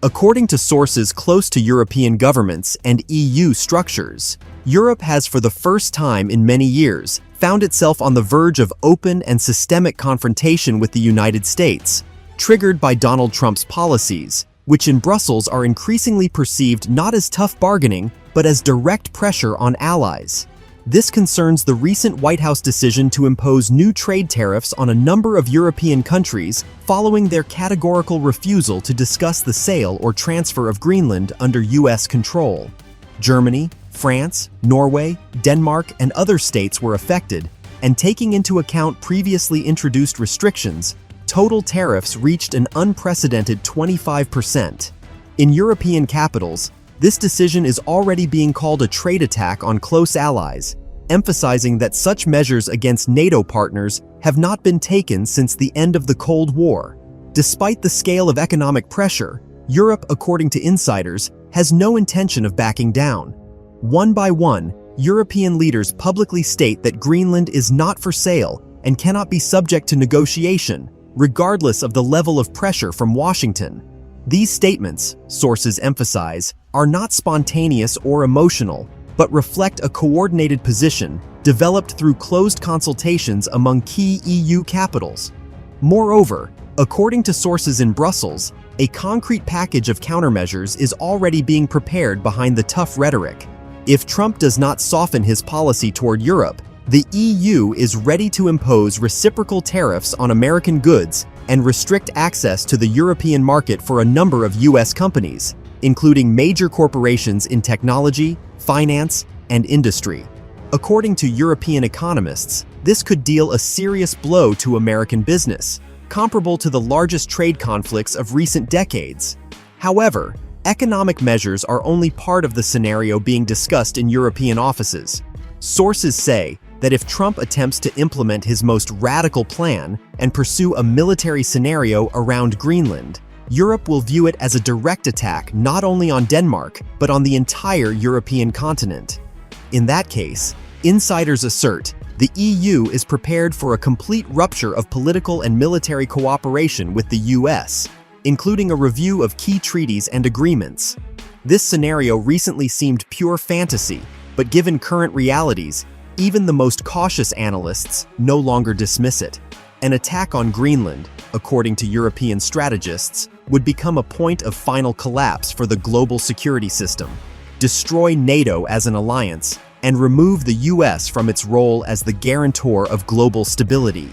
According to sources close to European governments and EU structures, Europe has for the first time in many years found itself on the verge of open and systemic confrontation with the United States, triggered by Donald Trump's policies, which in Brussels are increasingly perceived not as tough bargaining, but as direct pressure on allies. This concerns the recent White House decision to impose new trade tariffs on a number of European countries following their categorical refusal to discuss the sale or transfer of Greenland under US control. Germany, France, Norway, Denmark, and other states were affected, and taking into account previously introduced restrictions, total tariffs reached an unprecedented 25%. In European capitals, this decision is already being called a trade attack on close allies, emphasizing that such measures against NATO partners have not been taken since the end of the Cold War. Despite the scale of economic pressure, Europe, according to insiders, has no intention of backing down. One by one, European leaders publicly state that Greenland is not for sale and cannot be subject to negotiation, regardless of the level of pressure from Washington. These statements, sources emphasize, are not spontaneous or emotional, but reflect a coordinated position developed through closed consultations among key EU capitals. Moreover, according to sources in Brussels, a concrete package of countermeasures is already being prepared behind the tough rhetoric. If Trump does not soften his policy toward Europe, the EU is ready to impose reciprocal tariffs on American goods and restrict access to the European market for a number of US companies, including major corporations in technology, finance, and industry. According to European economists, this could deal a serious blow to American business, comparable to the largest trade conflicts of recent decades. However, economic measures are only part of the scenario being discussed in European offices. Sources say that if Trump attempts to implement his most radical plan and pursue a military scenario around Greenland, Europe will view it as a direct attack not only on Denmark, but on the entire European continent. In that case, insiders assert the EU is prepared for a complete rupture of political and military cooperation with the US, including a review of key treaties and agreements. This scenario recently seemed pure fantasy, but given current realities, even the most cautious analysts no longer dismiss it. An attack on Greenland, according to European strategists, would become a point of final collapse for the global security system, destroy NATO as an alliance, and remove the US from its role as the guarantor of global stability.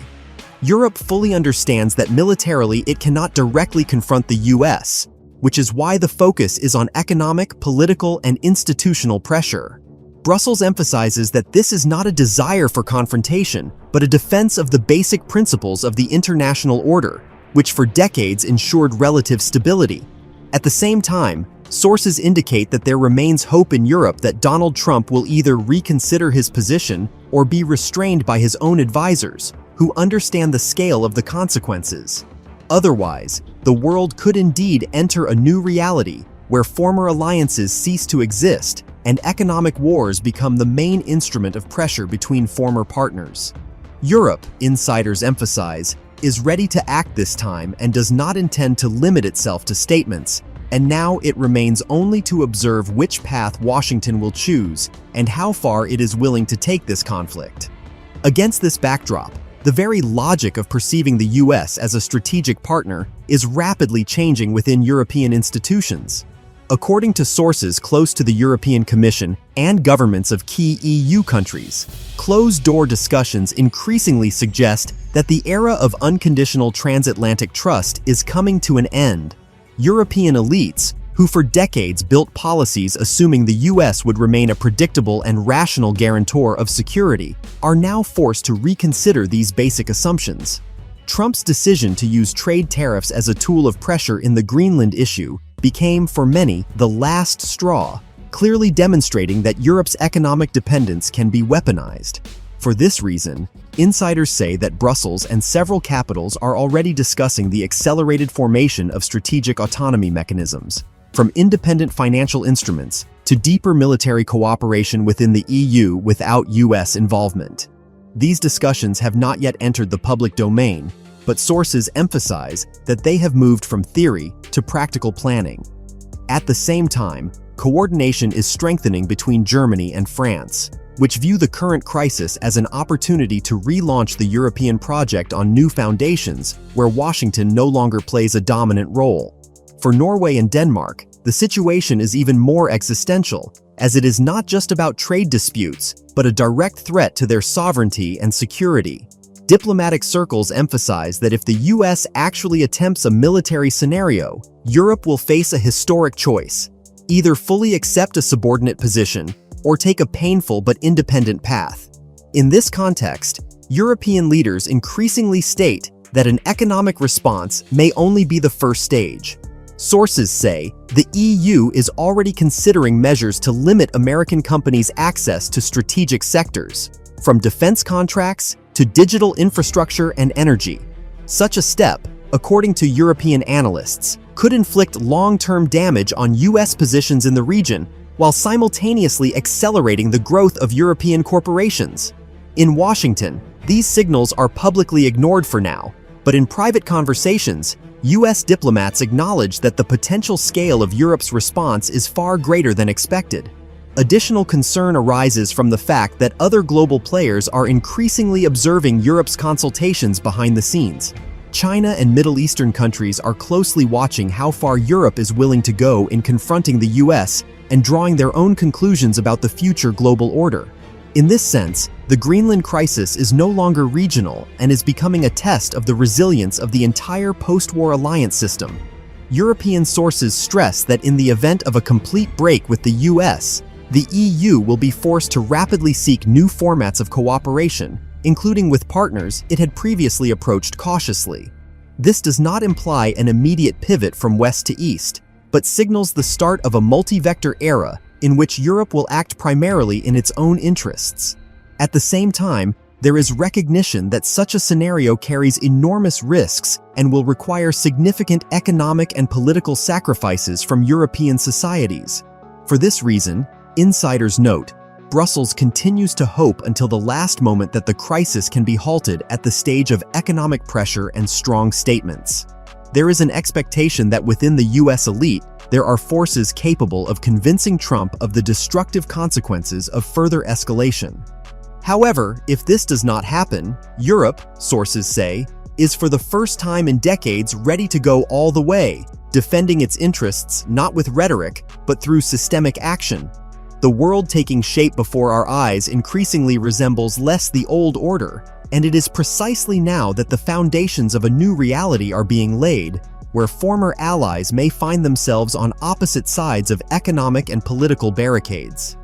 Europe fully understands that militarily it cannot directly confront the US, which is why the focus is on economic, political, and institutional pressure. Brussels emphasizes that this is not a desire for confrontation, but a defense of the basic principles of the international order, which for decades ensured relative stability. At the same time, sources indicate that there remains hope in Europe that Donald Trump will either reconsider his position or be restrained by his own advisors, who understand the scale of the consequences. Otherwise, the world could indeed enter a new reality where former alliances cease to exist and economic wars become the main instrument of pressure between former partners. Europe, insiders emphasize, is ready to act this time and does not intend to limit itself to statements, and now it remains only to observe which path Washington will choose and how far it is willing to take this conflict. Against this backdrop, the very logic of perceiving the US as a strategic partner is rapidly changing within European institutions. According to sources close to the European Commission and governments of key EU countries, closed-door discussions increasingly suggest that the era of unconditional transatlantic trust is coming to an end. European elites, who for decades built policies assuming the US would remain a predictable and rational guarantor of security, are now forced to reconsider these basic assumptions. Trump's decision to use trade tariffs as a tool of pressure in the Greenland issue became, for many, the last straw, clearly demonstrating that Europe's economic dependence can be weaponized. For this reason, insiders say that Brussels and several capitals are already discussing the accelerated formation of strategic autonomy mechanisms, from independent financial instruments to deeper military cooperation within the EU without US involvement. These discussions have not yet entered the public domain, but sources emphasize that they have moved from theory to practical planning. At the same time, coordination is strengthening between Germany and France, which view the current crisis as an opportunity to relaunch the European project on new foundations where Washington no longer plays a dominant role. For Norway and Denmark, the situation is even more existential, as it is not just about trade disputes, but a direct threat to their sovereignty and security. Diplomatic circles emphasize that if the US actually attempts a military scenario, Europe will face a historic choice: either fully accept a subordinate position or take a painful but independent path. In this context, European leaders increasingly state that an economic response may only be the first stage. Sources say the EU is already considering measures to limit American companies' access to strategic sectors, from defense contracts to digital infrastructure and energy. Such a step, according to European analysts, could inflict long-term damage on US positions in the region while simultaneously accelerating the growth of European corporations. In Washington, these signals are publicly ignored for now, but in private conversations, US diplomats acknowledge that the potential scale of Europe's response is far greater than expected. Additional concern arises from the fact that other global players are increasingly observing Europe's consultations behind the scenes. China and Middle Eastern countries are closely watching how far Europe is willing to go in confronting the US and drawing their own conclusions about the future global order. In this sense, the Greenland crisis is no longer regional and is becoming a test of the resilience of the entire post-war alliance system. European sources stress that in the event of a complete break with the US, the EU will be forced to rapidly seek new formats of cooperation, including with partners it had previously approached cautiously. This does not imply an immediate pivot from west to east, but signals the start of a multi-vector era in which Europe will act primarily in its own interests. At the same time, there is recognition that such a scenario carries enormous risks and will require significant economic and political sacrifices from European societies. For this reason, insiders note, Brussels continues to hope until the last moment that the crisis can be halted at the stage of economic pressure and strong statements. There is an expectation that within the US elite, there are forces capable of convincing Trump of the destructive consequences of further escalation. However, if this does not happen, Europe, sources say, is for the first time in decades ready to go all the way, defending its interests not with rhetoric, but through systemic action. The world taking shape before our eyes increasingly resembles less the old order, and it is precisely now that the foundations of a new reality are being laid, where former allies may find themselves on opposite sides of economic and political barricades.